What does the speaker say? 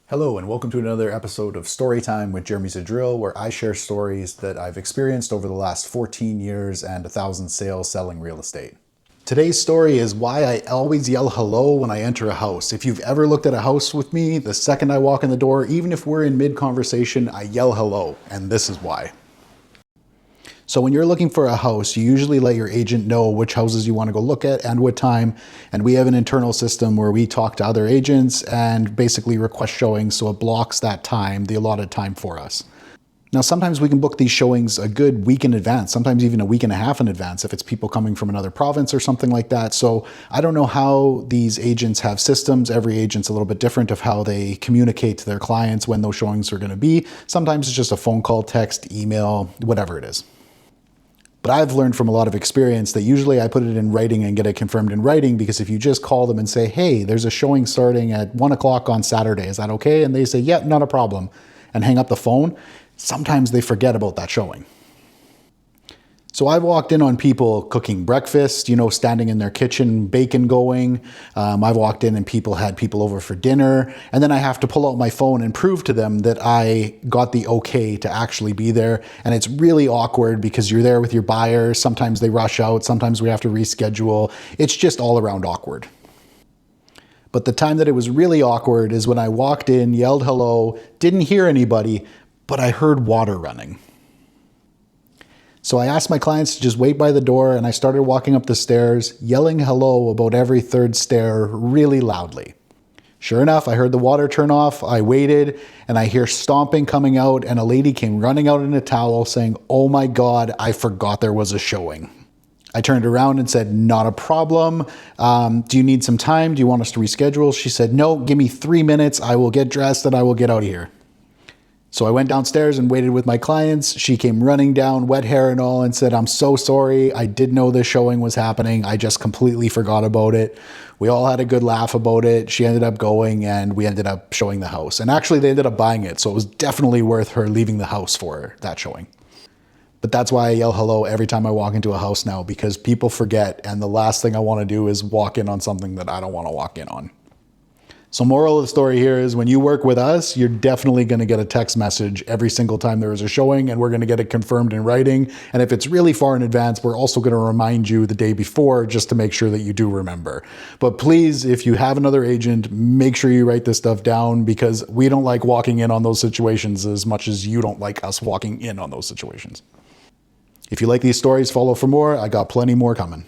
Hello and welcome to another episode of Storytime with Jeremy Zadrill, where I share stories that I've experienced over the last 14 years and 1,000 sales selling real estate. Today's story is why I always yell hello when I enter a house. If you've ever looked at a house with me, the second I walk in the door, even if we're in mid-conversation, I yell hello, and this is why. So when you're looking for a house, you usually let your agent know which houses you want to go look at and what time. And we have an internal system where we talk to other agents and basically request showings, so it blocks that time, the allotted time for us. Now, sometimes we can book these showings a good week in advance, sometimes even a week and a half in advance if it's people coming from another province or something like that. So I don't know how these agents have systems. Every agent's a little bit different of how they communicate to their clients when those showings are going to be. Sometimes it's just a phone call, text, email, whatever it is. But I've learned from a lot of experience that usually I put it in writing and get it confirmed in writing, because if you just call them and say, hey, there's a showing starting at 1 o'clock on Saturday, is that okay? And they say, yeah, not a problem, and hang up the phone, sometimes they forget about that showing. So I've walked in on people cooking breakfast, standing in their kitchen, bacon going. I've walked in and people had people over for dinner. And then I have to pull out my phone and prove to them that I got the okay to actually be there. And it's really awkward because you're there with your buyer. Sometimes they rush out. Sometimes we have to reschedule. It's just all around awkward. But the time that it was really awkward is when I walked in, yelled hello, didn't hear anybody, but I heard water running. So I asked my clients to just wait by the door, and I started walking up the stairs, yelling hello about every third stair really loudly. Sure enough, I heard the water turn off. I waited, and I hear stomping coming out, and a lady came running out in a towel saying, oh my God, I forgot there was a showing. I turned around and said, not a problem. Do you need some time? Do you want us to reschedule? She said, no, give me 3 minutes. I will get dressed and I will get out of here. So I went downstairs and waited with my clients. She came running down, wet hair and all, and said, I'm so sorry. I didn't know this showing was happening. I just completely forgot about it. We all had a good laugh about it. She ended up going and we ended up showing the house. And actually they ended up buying it. So it was definitely worth her leaving the house for that showing. But that's why I yell hello every time I walk into a house now, because people forget. And the last thing I want to do is walk in on something that I don't want to walk in on. So moral of the story here is when you work with us, you're definitely going to get a text message every single time there is a showing, and we're going to get it confirmed in writing. And if it's really far in advance, we're also going to remind you the day before just to make sure that you do remember. But please, if you have another agent, make sure you write this stuff down, because we don't like walking in on those situations as much as you don't like us walking in on those situations. If you like these stories, follow for more. I got plenty more coming.